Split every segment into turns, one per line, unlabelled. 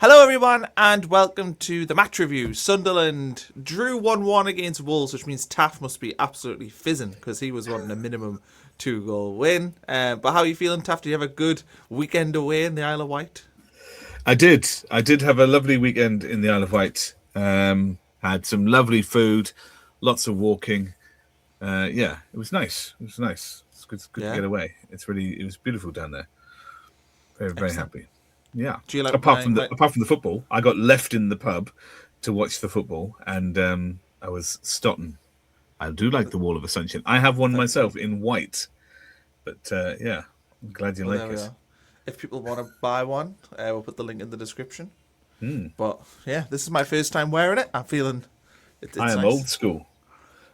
Hello, everyone, and welcome to the match review. Sunderland drew 1-1 against Wolves, which means Taff must be absolutely fizzing because he was wanting a minimum 2-goal win. But how are you feeling, Taff? Did you have a good weekend away in the Isle of Wight?
I did. I did have a lovely weekend in the Isle of Wight. Had some lovely food, lots of walking. Yeah, it was nice. It was nice. It's good to
Yeah,
get away. It was beautiful down there. Very
excellent.
happy. Yeah.
Do you like
Apart
my,
from the
my
apart from the football, I got left in the pub to watch the football, and I was stotting. I do like the Wall of Ascension. I have one
Thank you.
myself in white, but yeah, I'm glad you
Well, there
like
we
it.
are. If people want to buy one, we'll put the link in the description. But yeah, this is my first time wearing it. I'm feeling
I
it's
am
nice.
old school.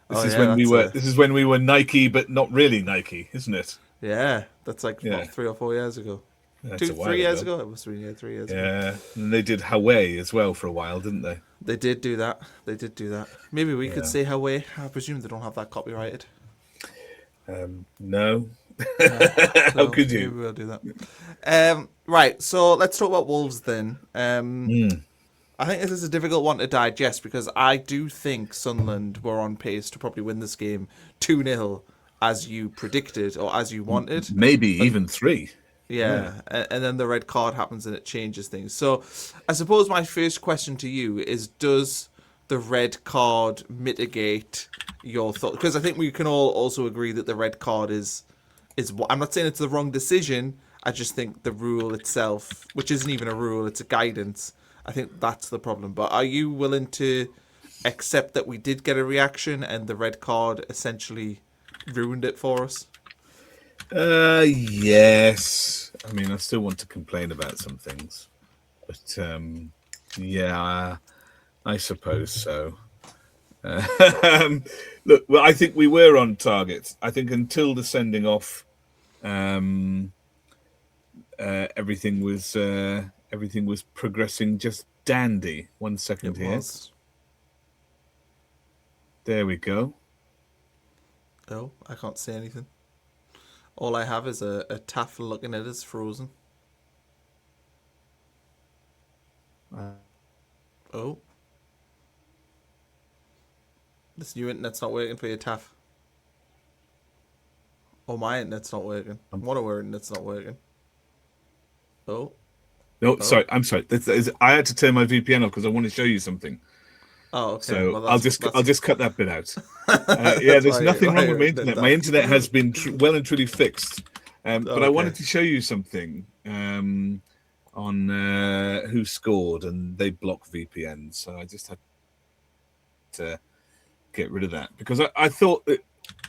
Oh yeah,
This is when we were Nike, but not really Nike, isn't it?
that's like what,
Yeah,
3 or 4 years ago.
that's
Two,
a
three
while
years
ago.
ago. It must have been 3 years ago.
Yeah, and they did Hawaii as well for a while, didn't they?
They did do that. They did do that. Maybe we could
Yeah.
say Hawaii. I presume they don't have that copyrighted.
No.
No.
How
So
could
maybe
you?
we'll do that. Right. So let's talk about Wolves then. I think this is a difficult one to digest because I do think Sunderland were on pace to probably win this game 2-0 as you predicted or as you wanted.
Maybe
But
even three. Yeah.
yeah, and then the red card happens and it changes things. So I suppose my first question to you is, does the red card mitigate your thought? Because I think we can all also agree that the red card is I'm not saying it's the wrong decision. I just think the rule itself, which isn't even a rule, it's a guidance. I think that's the problem. But are you willing to accept that we did get a reaction and the red card essentially ruined it for us?
Yes. I mean, I still want to complain about some things, but yeah, I suppose so. Um, Look, well, I think we were on target. I think until the sending off, um, everything was progressing just dandy. 1 second
It
here.
was.
There we go.
Oh, I can't say anything. All I have is a Taff looking at us frozen. Oh, this new internet's not working for you, Taff. Oh, my internet's not working. One of our internet's not working. Oh,
No,
oh,
sorry. I'm sorry. I had to turn my VPN off because I want to show you something.
oh. Okay.
So
Well,
I'll
that's
just cut that bit out. Yeah,
that's
there's nothing
why
wrong with
your
my
internet
internet. My
daft.
internet has been well and truly fixed.
Oh,
But I
okay.
wanted to show you something on who scored, and they block VPN. So I just had to get rid of that because I thought that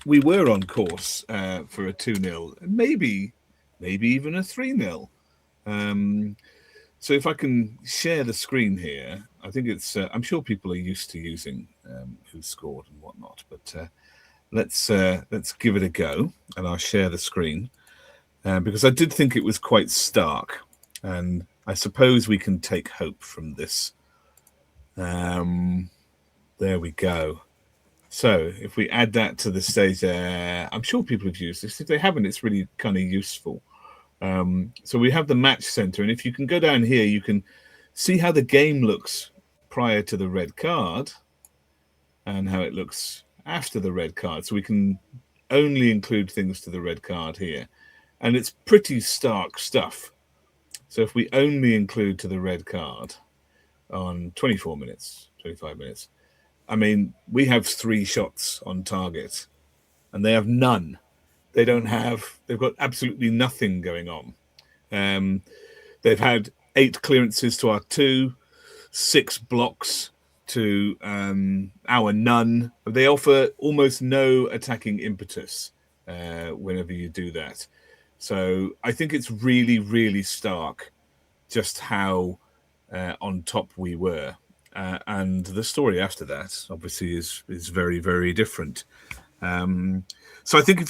we were on course for a 2-0, maybe even a 3-0. So if I can share the screen here, I think I'm sure people are used to using who scored and whatnot, but let's give it a go, and I'll share the screen because I did think it was quite stark, and I suppose we can take hope from this. There we go. So if we add that to the stage there, I'm sure people have used this. If they haven't, it's really kind of useful. So we have the match center, and if you can go down here, you can see how the game looks prior to the red card and how it looks after the red card. So we can only include things to the red card here, and it's pretty stark stuff. So if we only include to the red card on 24 minutes, 25 minutes, I mean, we have 3 shots on target, and they have none. They've got absolutely nothing going on. They've had 8 clearances to our 2, 6 blocks to our none. They offer almost no attacking impetus whenever you do that. So I think it's really, really stark just how on top we were. And the story after that, obviously, is very, very different. So I think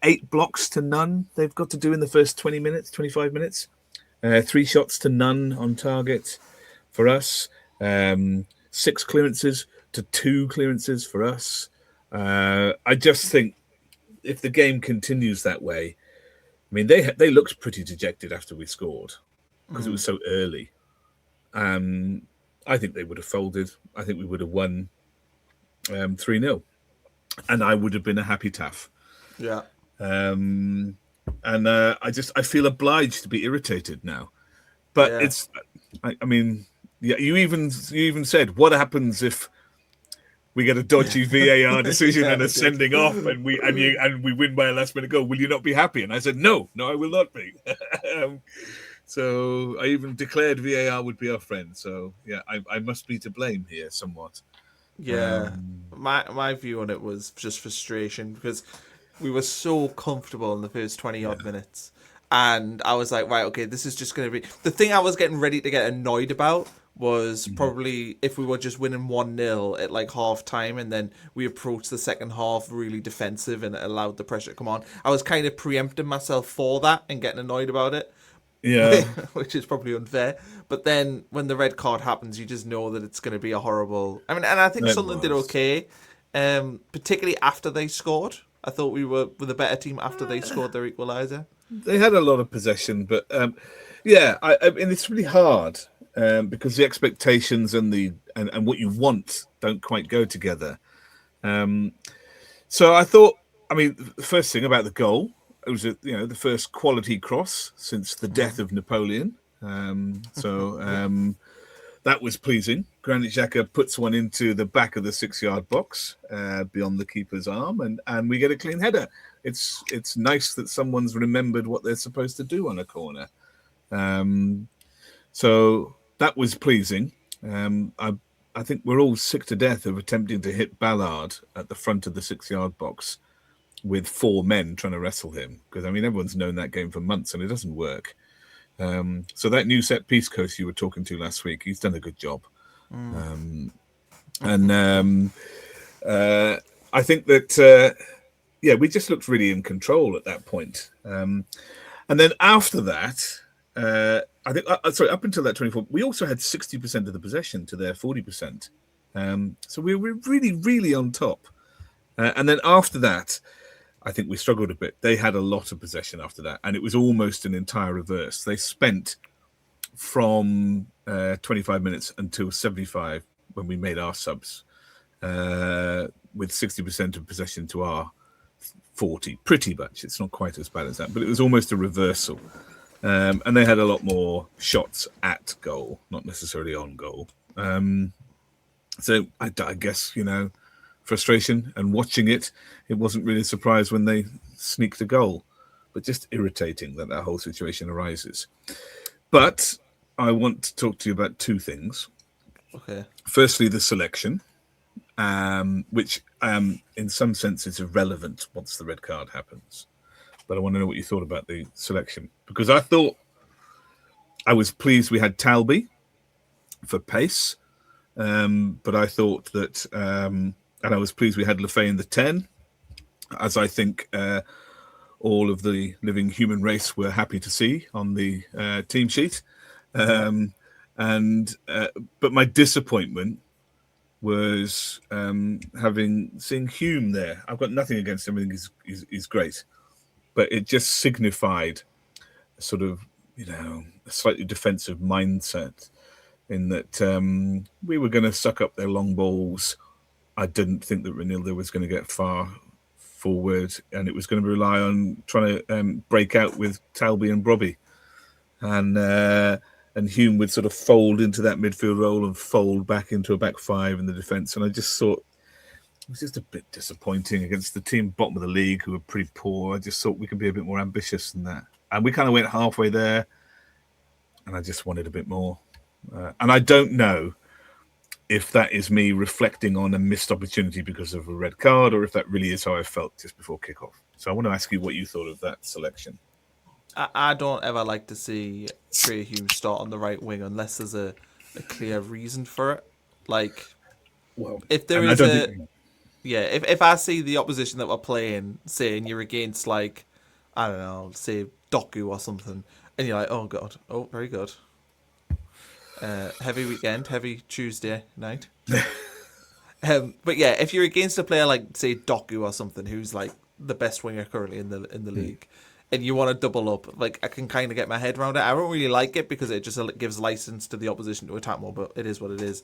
8 blocks to none they've got to do in the first 20 minutes, 25 minutes. 3 shots to none on target for us. 6 clearances to 2 clearances for us. I just think if the game continues that way, I mean, they looked pretty dejected after we scored because it was so early. I think they would have folded. I think we would have won 3-0, and I would have been a happy taff.
Yeah.
And I feel obliged to be irritated now. But
Yeah.
I mean, yeah. You even said, what happens if we get a dodgy VAR decision
Yeah,
and
I
a
did.
sending off, and we win by a last minute goal? Will you not be happy? And I said, no, I will not be. So I even declared VAR would be our friend. So yeah, I must be to blame here somewhat.
Yeah. My view on it was just frustration because we were so comfortable in the first 20 odd minutes. And I was like, right, okay, this is just going to be. The thing I was getting ready to get annoyed about was probably if we were just winning 1-0 at like half time and then we approached the second half really defensive and it allowed the pressure to come on. I was kind of preempting myself for that and getting annoyed about it.
Yeah,
Which is probably unfair. But then when the red card happens, you just know that it's going to be a horrible. I mean, and I think
it
Sunderland did
was.
okay, particularly after they scored. I thought we were the better team after they scored their equaliser.
They had a lot of possession, but yeah, I mean it's really hard because the expectations and and what you want don't quite go together. So I thought, I mean, the first thing about the goal, it was the first quality cross since the death of Napoleon. That was pleasing. Granit Xhaka puts one into the back of the 6-yard box beyond the keeper's arm, and we get a clean header. It's nice that someone's remembered what they're supposed to do on a corner. So that was pleasing. I think we're all sick to death of attempting to hit Ballard at the front of the 6-yard box with 4 men trying to wrestle him, because I mean everyone's known that game for months and it doesn't work. So that new set piece coach you were talking to last week, he's done a good job. I think that we just looked really in control at that point. And then after that, I think up until that 24, we also had 60% of the possession to their 40%. So we were really, really on top. And then after that, I think we struggled a bit. They had a lot of possession after that, and it was almost an entire reverse. They spent from 25 minutes until 75 when we made our subs with 60% of possession to our 40, pretty much. It's not quite as bad as that, but it was almost a reversal. And they had a lot more shots at goal, not necessarily on goal. So I guess, frustration, and watching it wasn't really a surprise when they sneaked a goal, but just irritating that whole situation arises. But I want to talk to you about 2 things.
Okay.
Firstly, the selection, which in some sense is irrelevant once the red card happens. But I want to know what you thought about the selection, because I thought I was pleased we had Talby for pace, but I thought that, and I was pleased we had Lefay in the 10, as I think all of the living human race were happy to see on the team sheet. But my disappointment was seeing Hume there. I've got nothing against him. I think he's great. But it just signified a sort of, a slightly defensive mindset in that we were going to suck up their long balls. I didn't think that Renildo was going to get far forward, and it was going to rely on trying to break out with Talby and Brobby. And Hume would sort of fold into that midfield role and fold back into a back 5 in the defence. And I just thought it was just a bit disappointing against the team bottom of the league who were pretty poor. I just thought we could be a bit more ambitious than that. And we kind of went halfway there, and I just wanted a bit more. And I don't know if that is me reflecting on a missed opportunity because of a red card, or if that really is how I felt just before kickoff. So I want to ask you what you thought of that selection.
I don't ever like to see Trey Hume start on the right wing unless there's a clear reason for it. Like,
Well,
if there is if I see the opposition that we're playing saying you're against, like, I don't know, say Doku or something, and you're like, oh god, oh very good, heavy weekend, heavy Tuesday night. But yeah, if you're against a player like say Doku or something, who's like the best winger currently in the league, and you want to double up. Like, I can kind of get my head around it. I don't really like it because it just gives license to the opposition to attack more, but it is what it is.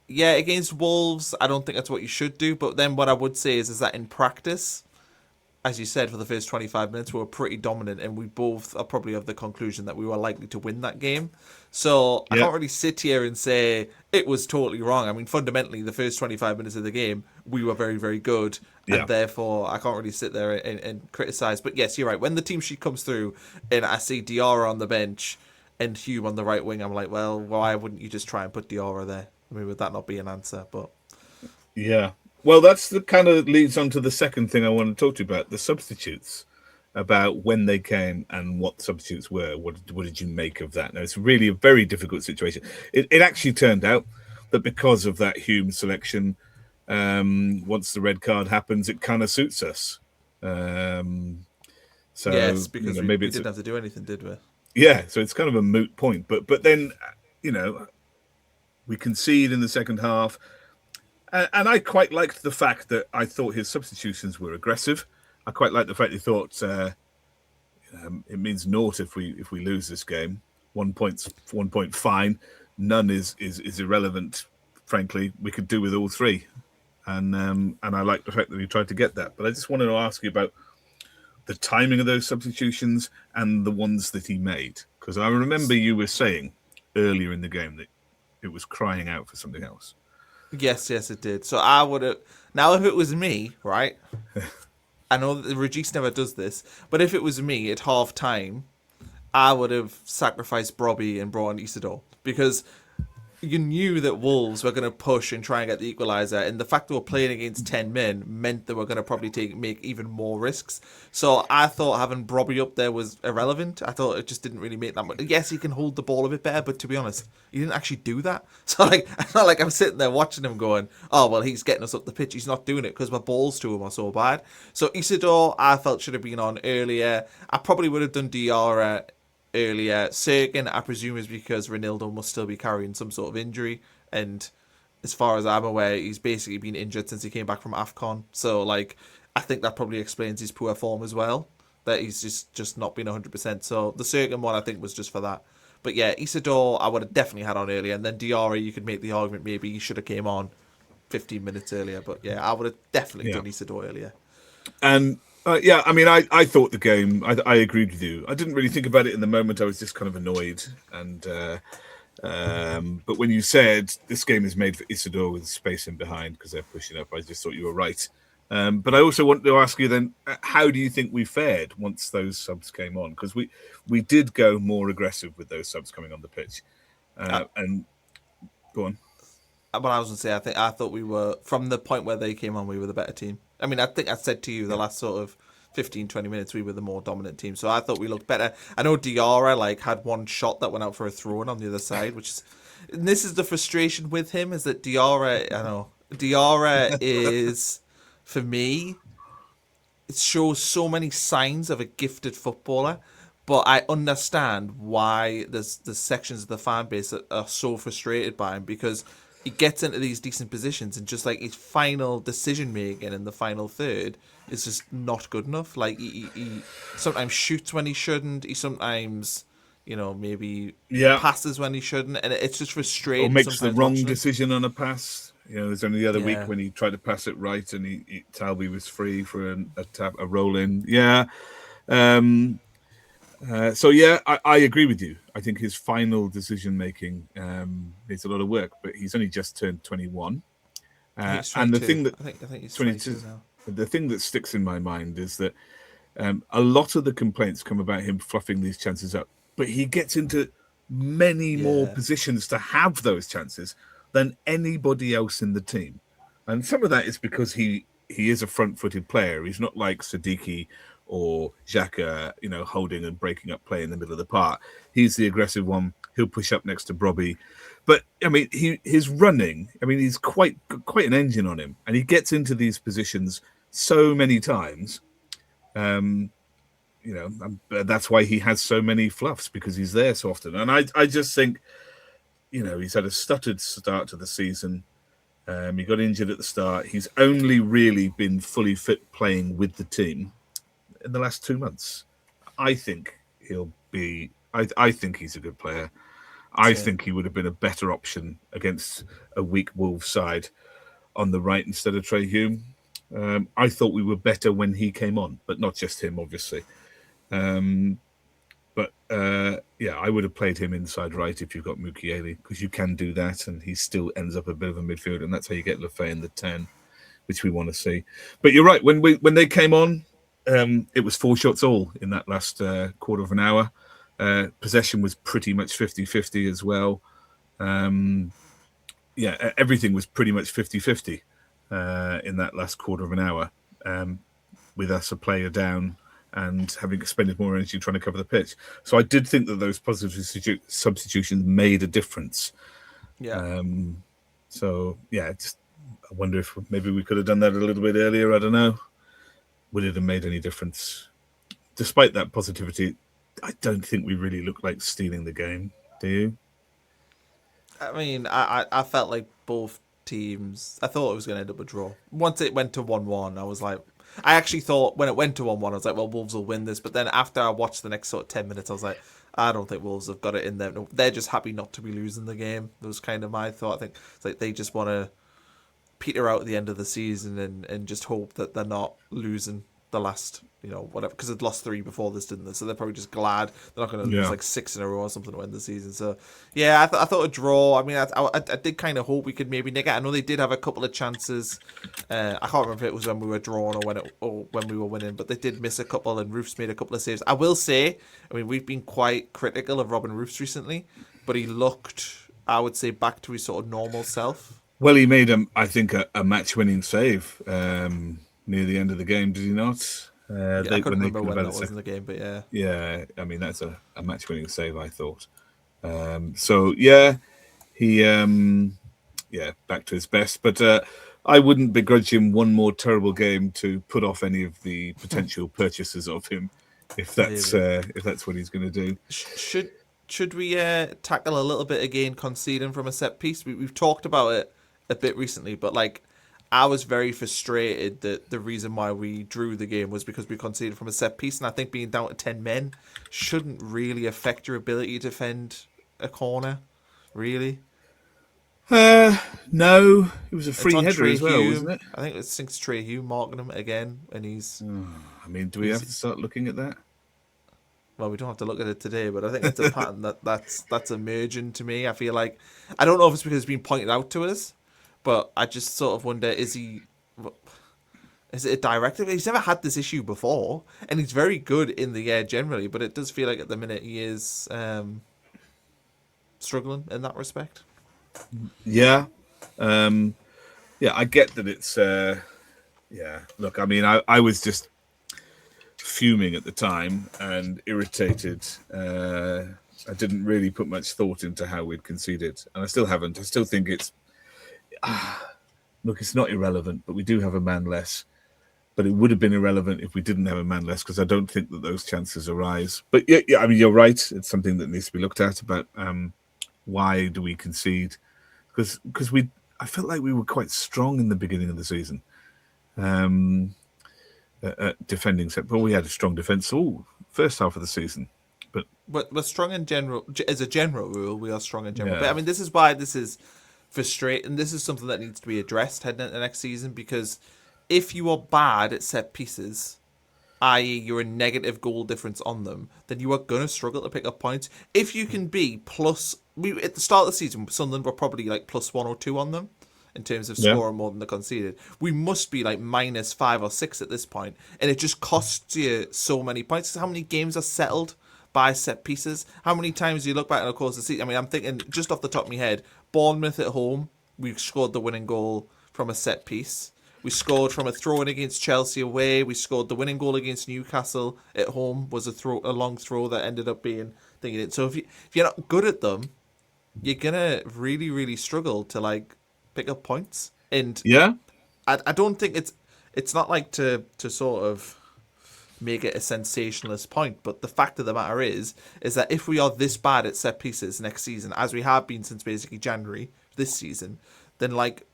Yeah, against Wolves, I don't think that's what you should do. But then what I would say is that in practice, as you said, for the first 25 minutes, we were pretty dominant, and we both are probably of the conclusion that we were likely to win that game. So I
Yeah.
can't really sit here and say it was totally wrong. I mean, fundamentally, the first 25 minutes of the game, we were very, very good,
Yeah.
and therefore I can't really sit there and criticise. But yes, you're right. When the team sheet comes through and I see Diarra on the bench and Hume on the right wing, I'm like, well, why wouldn't you just try and put Diarra there? I mean, would that not be an answer? But
Yeah. Well, that's the kind of leads on to the second thing I want to talk to you about, the substitutes, about when they came and what the substitutes were. What did you make of that? Now, it's really a very difficult situation. It actually turned out that because of that Hume selection, once the red card happens, it kind of suits us. So,
yes, because we
maybe it's
didn't have to do anything, did we?
yeah. So it's kind of a moot point. But then, we concede in the second half. And I quite liked the fact that I thought his substitutions were aggressive. I quite liked the fact he thought it means naught if we lose this game. 1 point fine. None is irrelevant. Frankly, we could do with all three, and I like the fact that he tried to get that. But I just wanted to ask you about the timing of those substitutions and the ones that he made, because I remember you were saying earlier in the game that it was crying out for something else.
Yes, it did. So I would have now if it was me, right? I know that Regis never does this, but if it was me at half time, I would have sacrificed Brobby and brought in Isidore because you knew that Wolves were going to push and try and get the equaliser, and the fact that we're playing against 10 men meant that we're going to probably make even more risks. So I thought having Brobby up there was irrelevant. I thought it just didn't really make that much. Yes, he can hold the ball a bit better, but to be honest, he didn't actually do that. So it's not like I'm sitting there watching him going, oh, well, he's getting us up the pitch. He's not doing it because my balls to him are so bad. So Isidore, I felt should have been on earlier. I probably would have done Diarra earlier. Serkin, I presume, is because Ronaldo must still be carrying some sort of injury, and as far as I'm aware, he's basically been injured since he came back from AFCON. So, I think that probably explains his poor form as well, that he's just not been 100%. So the Serkin one, I think, was just for that. But yeah, Isidore, I would have definitely had on earlier, and then Diarra, you could make the argument maybe he should have came on 15 minutes earlier. But yeah, I would have definitely done Isidore earlier.
And I mean, I thought the game. I agreed with you. I didn't really think about it in the moment. I was just kind of annoyed. And but when you said this game is made for Isidore with space in behind because they're pushing up, I just thought you were right. But I also wanted to ask you then, how do you think we fared once those subs came on? Because we did go more aggressive with those subs coming on the pitch. And go on.
What I was going to say, I thought we were, from the point where they came on, we were the better team. I mean, I think I said to you the last sort of 15, 20 minutes, we were the more dominant team. So I thought we looked better. I know Diarra had one shot that went out for a throw-in on the other side, which is, and this is the frustration with him, is that Diarra is, for me, it shows so many signs of a gifted footballer. But I understand why there's sections of the fan base that are so frustrated by him, because he gets into these decent positions and just his final decision making in the final third is just not good enough. He sometimes shoots when he shouldn't. He sometimes, maybe passes when he shouldn't, and it's just frustrating.
Or makes the wrong decision on a pass. There's only the other week when he tried to pass it right and Talby was free for a roll in. Yeah. I agree with you. I think his final decision making needs a lot of work, but he's only just turned 21. And the thing that
I think he's 22 now.
The thing that sticks in my mind is that a lot of the complaints come about him fluffing these chances up, but he gets into many more positions to have those chances than anybody else in the team. And some of that is because he is a front-footed player. He's not like Siddiqui or Xhaka, holding and breaking up play in the middle of the park. He's the aggressive one. He'll push up next to Brobby. But, I mean, his running, he's quite an engine on him. And he gets into these positions so many times. That's why he has so many fluffs, because he's there so often. And I just think, he's had a stuttered start to the season. He got injured at the start. He's only really been fully fit playing with the team in the last 2 months. I think he'll be. I think he's a good player. I
Same.
think he would have been a better option against a weak Wolves side on the right instead of Trey Hume. I thought we were better when he came on, but not just him, obviously. But I would have played him inside right if you've got Mukiele, because you can do that, and he still ends up a bit of a midfielder, and that's how you get Lefay in the 10, which we want to see. But you're right, when they came on, it was 4 shots all in that last quarter of an hour. Possession was pretty much 50-50 as well. Everything was pretty much 50-50 in that last quarter of an hour, with us a player down and having expended more energy trying to cover the pitch. So I did think that those positive substitutions made a difference.
Yeah.
I wonder if maybe we could have done that a little bit earlier. I don't know. Would it have made any difference? Despite that positivity, I don't think we really looked like stealing the game. Do you?
I mean, I felt like both teams. I thought it was going to end up a draw. Once it went to 1-1, I was like, I actually thought when it went to 1-1, I was like, well, Wolves will win this. But then after I watched the next sort of 10 minutes, I was like, I don't think Wolves have got it in them. They're just happy not to be losing the game. That was kind of my thought. I think it's like they just want to peter out at the end of the season and just hope that they're not losing the last, whatever, because they'd lost 3 before this, didn't they? So they're probably just glad they're not going to lose like 6 in a row or something to win the season. So yeah, I thought a draw. I mean, I did kind of hope we could maybe nick it. I know they did have a couple of chances. I can't remember if it was when we were drawn or when we were winning, but they did miss a couple, and Roofs made a couple of saves. I will say, I mean, we've been quite critical of Robin Roofs recently, but he looked, I would say, back to his sort of normal self.
Well, he made I think a match-winning save near the end of the game, did he not?
I couldn't remember when that was in the game, but yeah.
Yeah, I mean, that's a match-winning save, I thought. He back to his best. But I wouldn't begrudge him one more terrible game to put off any of the potential purchases of him, if that's what he's going to do.
Should we tackle a little bit again conceding from a set piece? We've talked about it a bit recently, but like, I was very frustrated that the reason why we drew the game was because we conceded from a set piece, and I think being down to 10 men shouldn't really affect your ability to defend a corner, really.
No, it was a free header as well, wasn't it?
I think it's Trey Hume marking him again, and he's.
I mean, do we have to start looking at that?
Well, we don't have to look at it today, but I think it's a pattern that's emerging to me. I feel like, I don't know if it's because it's been pointed out to us, but I just sort of wonder, is it a directive? He's never had this issue before, and he's very good in the air generally, but it does feel like at the minute he is struggling in that respect.
Yeah. I get that it's... Look, I mean, I was just fuming at the time and irritated. I didn't really put much thought into how we'd conceded, and I still haven't. I still think it's... Look, it's not irrelevant, but we do have a man less. But it would have been irrelevant if we didn't have a man less, because I don't think that those chances arise. But yeah, I mean, you're right. It's something that needs to be looked at about why do we concede? Because I felt like we were quite strong in the beginning of the season, defending. But we had a strong defence all first half of the season. But
we're strong in general. As a general rule, we are strong in general.
Yeah.
But I mean, this is why this is frustrating. This is something that needs to be addressed heading into next season, because if you are bad at set pieces, i.e. you're a negative goal difference on them, then you are going to struggle to pick up points. If you can be plus... at the start of the season, Sunderland were probably like +1 or 2 on them in terms of scoring more than they conceded. We must be like -5 or 6 at this point, and it just costs you so many points. How many games are settled by set pieces? How many times do you look back and of course the season? I mean, I'm thinking just off the top of my head, Bournemouth at home, we scored the winning goal from a set piece. We scored from a throw-in against Chelsea away. We scored the winning goal against Newcastle at home. Was a long throw that ended up being thinking it. So if you're not good at them, you're gonna really, really struggle to like pick up points. And
yeah,
I don't think it's not like to sort of make it a sensationalist point, but the fact of the matter is that if we are this bad at set pieces next season, as we have been since basically January this season, then like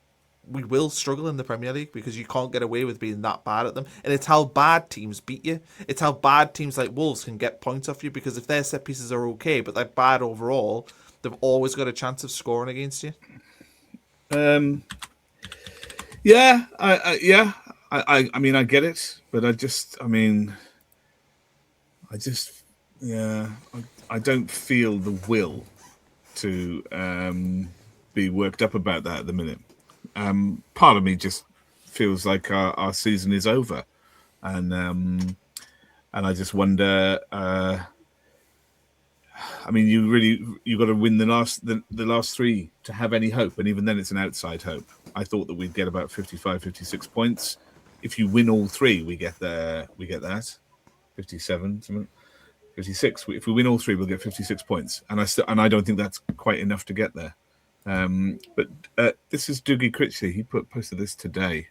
we will struggle in the Premier League because you can't get away with being that bad at them. And it's how bad teams beat you. It's how bad teams like Wolves can get points off you, because if their set pieces are okay, but they're bad overall, they've always got a chance of scoring against you.
Yeah, I mean, I get it, but I don't feel the will to be worked up about that at the minute. Part of me just feels like our season is over, and I just wonder. I mean, you got to win the last three to have any hope, and even then, it's an outside hope. I thought that we'd get about 55, 56 points. If you win all three, we get that 57, something. 56. If we win all three, we'll get 56 points, and I don't think that's quite enough to get there. But this is Doogie Critchley. He posted this today,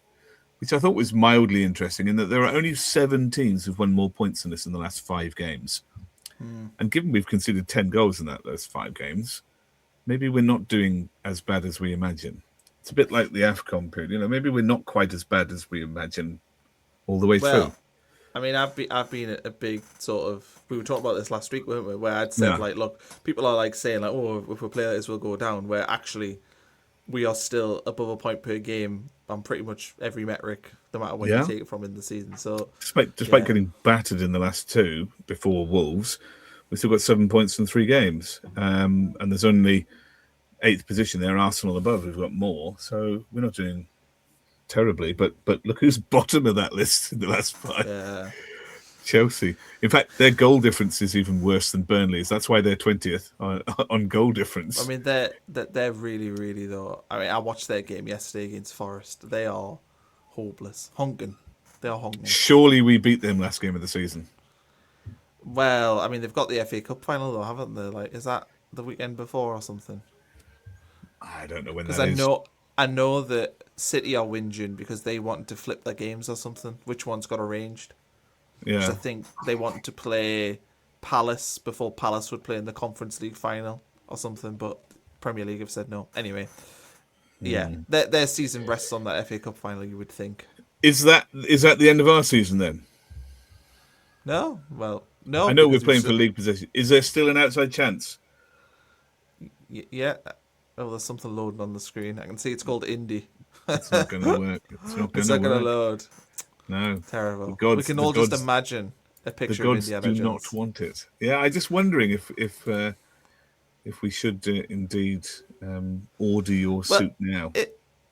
which I thought was mildly interesting, in that there are only 7 teams who've won more points than us in the last 5 games. And given we've conceded 10 goals in those 5 games, maybe we're not doing as bad as we imagine. It's a bit like the AFCON period, maybe we're not quite as bad as we imagine all the way through.
I mean, I've been a big sort of. We were talking about this last week, weren't we? Where I'd said look, people are like saying like, oh, if we play like this, we'll go down. Where actually, we are still above a point per game on pretty much every metric, no matter where you take it from in the season. So despite getting battered in the last 2 before Wolves, we've still got 7 points from 3 games, and there's only 8th position there. Arsenal above, we've got more, so we're not doing terribly. But look who's bottom of that list in the last 5. Yeah.
Chelsea. In fact, their goal difference is even worse than Burnley's. That's why they're 20th on goal difference.
I mean, they're really, really though. I mean, I watched their game yesterday against Forest. They are hopeless. They are honking.
Surely we beat them last game of the season.
Well, I mean, they've got the FA Cup final though, haven't they? Like, is that the weekend before or something?
I don't know when that
is.
Because
I know that City are whinging because they want to flip their games or something. Which one's got arranged?
Yeah.
I think they want to play Palace before Palace would play in the Conference League final or something, but Premier League have said no. Anyway, yeah, their season rests on that FA Cup final, you would think.
Is that the end of our season then?
No, well, no.
I know we're playing for league position. Is there still an outside chance?
Yeah. Oh, there's something loading on the screen. I can see it's called Indy.
It's not going to work. It's not going
to load.
No.
Terrible. We can all just imagine a picture of Indiana Jones.
The gods do not want it. Yeah, I'm just wondering if we should indeed order your suit now.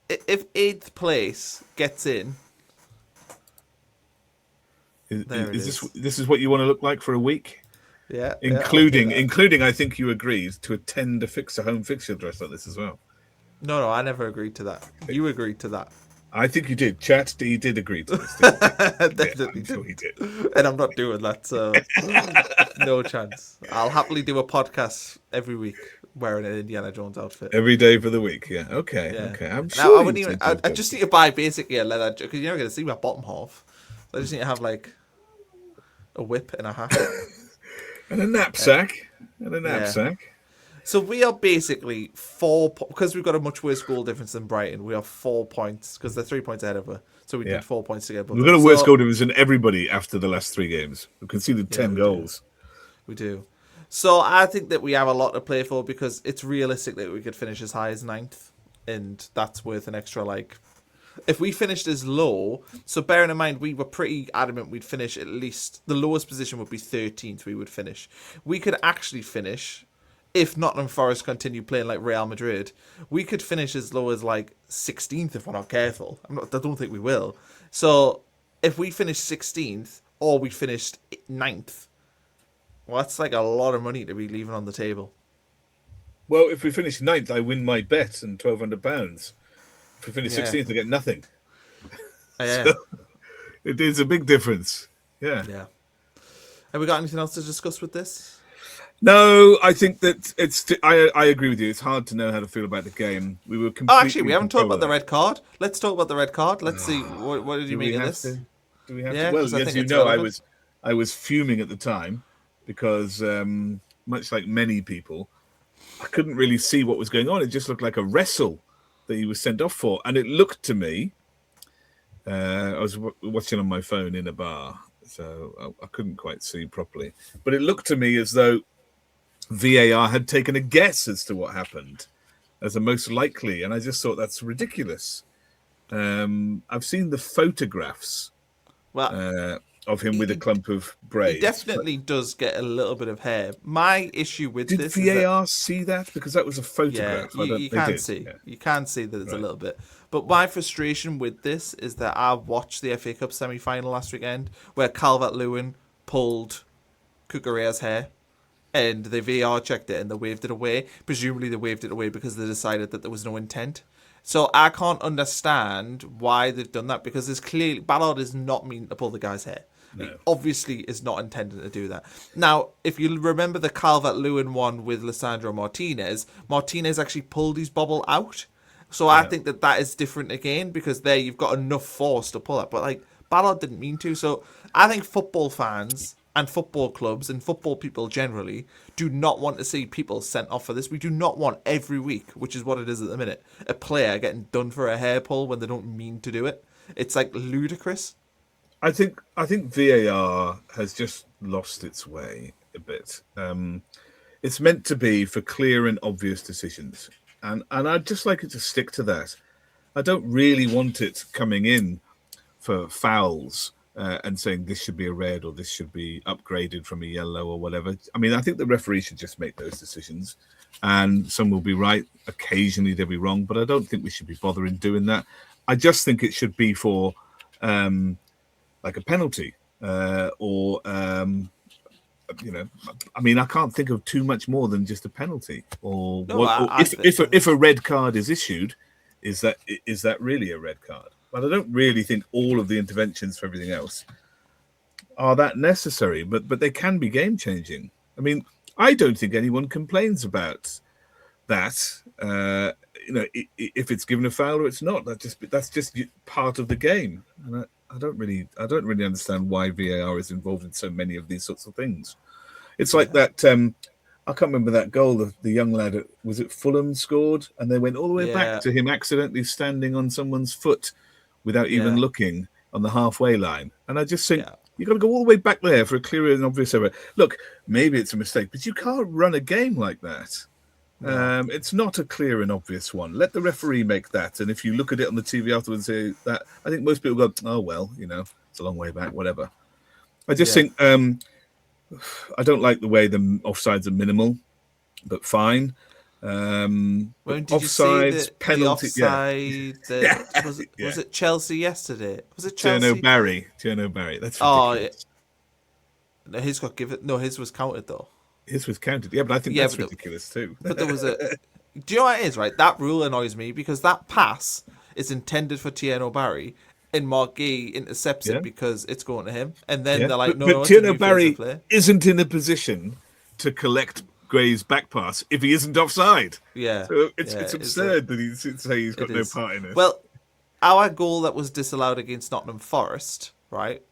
If 8th place gets in,
this is what you want to look like for a week?
Yeah.
Including I think you agreed to attend a home fixture dress like this as well.
No, I never agreed to that. You agreed to that.
I think you did. Chat, he did agree to this.
Definitely
sure he did.
And I'm not doing that, so no chance. I'll happily do a podcast every week wearing an Indiana Jones outfit.
Every day for the week, yeah. Okay,
yeah.
Okay. I'm sure
I just need to buy basically a leather jacket, because you're not going to see my bottom half. So I just need to have like a whip and a hat.
And a knapsack. Yeah.
So we are basically 4 because we've got a much worse goal difference than Brighton. We are 4 points because they're 3 points ahead of us. So we need 4 points to get above.
We've got a worse goal difference than everybody after the last 3 games. We've conceded 10 goals.
We do. So I think that we have a lot to play for, because it's realistic that we could finish as high as 9th, and that's worth an extra if we finished as low, so bearing in mind we were pretty adamant we'd finish at least, the lowest position would be 13th we would finish. We could actually finish, if Nottingham Forest continue playing like Real Madrid, we could finish as low as 16th if we're not careful. I don't think we will. So if we finish 16th or we finished 9th, well, that's a lot of money to be leaving on the table.
Well, if we finish 9th, I win my bet and £1,200. If we finish 16th, I get nothing.
Yeah.
So, it is a big difference. Yeah.
Have we got anything else to discuss with this?
No, I think that I agree with you. It's hard to know how to feel about the game. We were completely.
Oh, actually, we haven't talked about the red card. Let's talk about the red card. Let's see what did you make of this.
Do we have to? Well, yes, you know, I was fuming at the time because, much like many people, I couldn't really see what was going on. It just looked like a wrestle that he was sent off for. And it looked to me, I was watching on my phone in a bar, so I couldn't quite see properly. But it looked to me as though VAR had taken a guess as to what happened as the most likely. And I just thought that's ridiculous. I've seen the photographs of him with a clump of braids.
He definitely does get a little bit of hair. My issue with
Did
this
VAR
is
see that? Because that was a photograph.
you can see. Yeah. You can see that it's a little bit. But my frustration with this is that I watched the FA Cup semi-final last weekend where Calvert-Lewin pulled Cucurella's hair and they VAR checked it and they waved it away. Presumably they waved it away because they decided that there was no intent. So I can't understand why they've done that because there's clearly Ballard is not meaning to pull the guy's hair. No. He obviously is not intending to do that. Now, if you remember the Calvert-Lewin one with Lisandro Martinez actually pulled his bobble out. So I think that is different again because there you've got enough force to pull it. But like Ballard didn't mean to. So I think football fans and football clubs and football people generally do not want to see people sent off for this. We do not want every week, which is what it is at the minute, a player getting done for a hair pull when they don't mean to do it. It's like ludicrous.
I think VAR has just lost its way a bit. It's meant to be for clear and obvious decisions. And I'd just like it to stick to that. I don't really want it coming in for fouls and saying this should be a red or this should be upgraded from a yellow or whatever. I mean, I think the referee should just make those decisions. And some will be right. Occasionally they'll be wrong. But I don't think we should be bothering doing that. I just think it should be for like a penalty or I mean, I can't think of too much more than just a penalty. Or, if a red card is issued, is that really a red card? But I don't really think all of the interventions for everything else are that necessary. But they can be game changing. I mean, I don't think anyone complains about that. If it's given a foul or it's not, that's just part of the game. And I don't really understand why VAR is involved in so many of these sorts of things. It's like that. I can't remember that goal. The young lad was it Fulham scored, and they went all the way back to him accidentally standing on someone's foot without even looking on the halfway line. And I just think you've got to go all the way back there for a clear and obvious error. Look, maybe it's a mistake, but you can't run a game like that. It's not a clear and obvious one. Let the referee make that. And if you look at it on the TV afterwards and say that, I think most people go, oh, well, it's a long way back, whatever. I just think I don't like the way the offsides are minimal, but fine. Offsides, penalty.
Was it Chelsea yesterday? Was it Chelsea?
Tierno Barry. That's ridiculous.
His got given. No, his was counted though.
His was counted. Yeah, but I think that's ridiculous too.
But there was a... Do you know what it is, right? That rule annoys me because that pass is intended for Tierno Barry and Mark Gay intercepts it because it's going to him. And then they're like, no,
but Tierno Barry isn't in a position to collect Gray's back pass if he isn't offside.
Yeah.
So it's absurd that he's got no part in it.
Well, our goal that was disallowed against Nottingham Forest, right,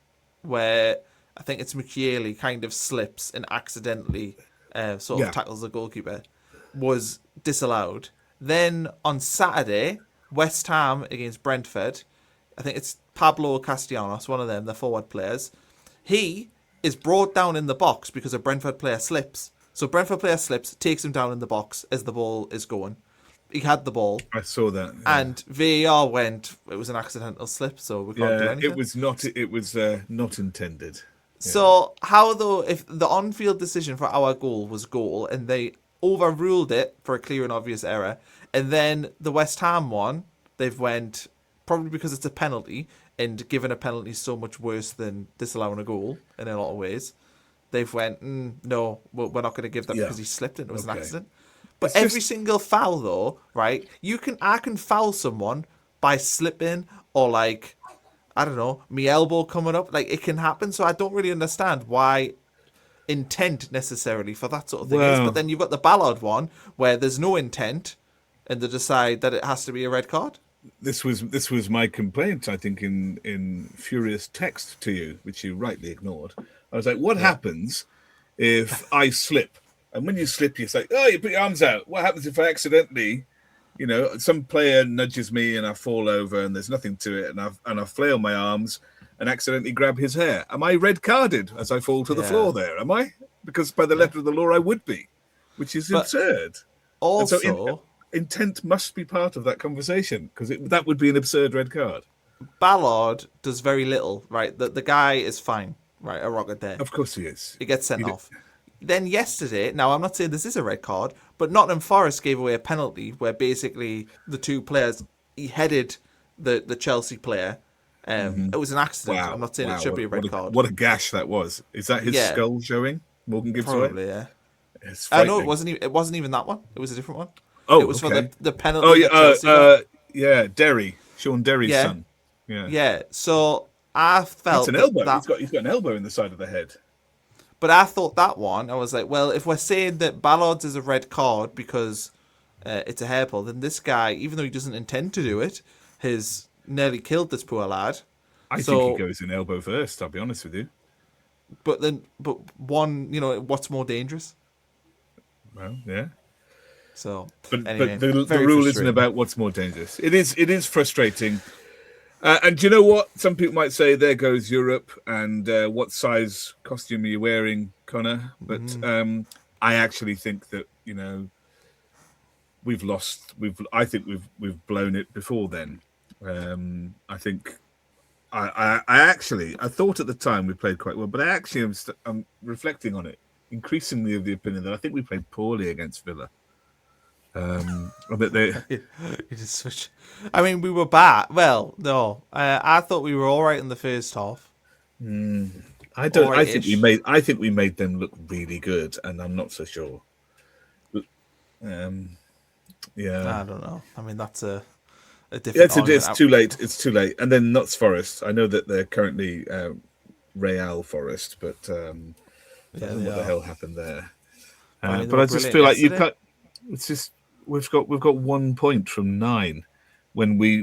where... I think it's McKeely kind of slips and accidentally tackles the goalkeeper, was disallowed. Then on Saturday, West Ham against Brentford, I think it's Pablo Castellanos, one of them, the forward players. He is brought down in the box because a Brentford player slips. So Brentford player slips, takes him down in the box as the ball is going. He had the ball.
I saw that.
Yeah. And VAR went, it was an accidental slip, so we can't do anything.
It was not intended.
So how though, if the on-field decision for our goal was goal and they overruled it for a clear and obvious error, and then the West Ham one, they've went, probably because it's a penalty, and given a penalty is so much worse than disallowing a goal in a lot of ways, they've went, no, we're not going to give that because he slipped and it was an accident. But it's every single foul though, right, I can foul someone by slipping or like... I don't know, me elbow coming up. Like, it can happen. So I don't really understand why intent necessarily for that sort of thing is. But then you've got the Ballard one where there's no intent and they decide that it has to be a red card.
This was my complaint, I think, in furious text to you, which you rightly ignored. I was like, what happens if I slip? And when you slip, you say, oh, you put your arms out. What happens if I accidentally You know, some player nudges me and I fall over and there's nothing to it, and I flail my arms and accidentally grab his hair. Am I red carded as I fall to the floor there? Am I? Because by the letter of the law, I would be, which is
But
absurd.
also,
And so intent must be part of that conversation, because that would be an absurd red card.
Ballard does very little, right? The guy is fine, right? A rocket there.
Of course he is.
He gets sent off. Then yesterday, now I'm not saying this is a red card, but Nottingham Forest gave away a penalty where basically the two players, he headed the Chelsea player. It was an accident.
Wow.
I'm not saying it should be a red card.
What a gash that was. Is that his skull showing? Morgan gives
Probably,
away?
yeah. No, it wasn't. It wasn't even that one. It was a different one.
Oh,
it was for the penalty.
Oh,
that Chelsea got.
yeah, Derry, Sean Derry's son.
Yeah. So I felt
that's an elbow. He's got an elbow in the side of the head.
But I thought that one, I was like, well, if we're saying that Ballard's is a red card because it's a hair pull, then this guy, even though he doesn't intend to do it, has nearly killed this poor lad.
I think he goes in elbow first, I'll be honest with you.
But one, what's more dangerous?
Well, yeah.
So,
but
anyway,
the rule isn't about what's more dangerous. It is frustrating. And do you know what? Some people might say, there goes Europe, and what size costume are you wearing, Connor? But I actually think that, we've lost. I think we've blown it before then. I think I thought at the time we played quite well, but I'm reflecting on it, increasingly of the opinion that I think we played poorly against Villa. That
it is such. I mean, we were bad. Well, no, I thought we were all right in the first half.
I don't. I think we made them look really good, and I'm not so sure. Yeah,
I don't know. I mean, that's a different.
It's too late. It's too late. And then Notts Forest. I know that they're currently Real Forest, but I don't know what the hell happened there. But I just feel like you cut. It's just we've got 1 point from 9 when we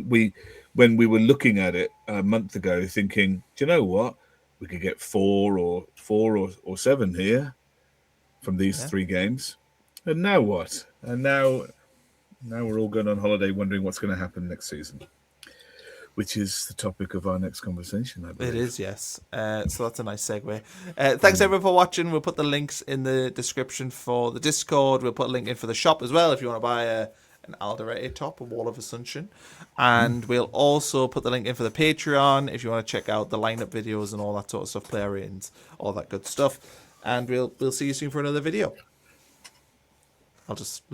were looking at it a month ago, thinking, do you know what, we could get 4 or 7 here from these 3 games, and now what? And now we're all going on holiday, wondering what's going to happen next season, which is the topic of our next conversation, I believe.
It is, yes. So that's a nice segue. Thanks, everyone, for watching. We'll put the links in the description for the Discord. We'll put a link in for the shop as well if you want to buy an Alderete top, a Wall of Assumption. And we'll also put the link in for the Patreon if you want to check out the lineup videos and all that sort of stuff, player ratings, all that good stuff. And we'll see you soon for another video. I'll just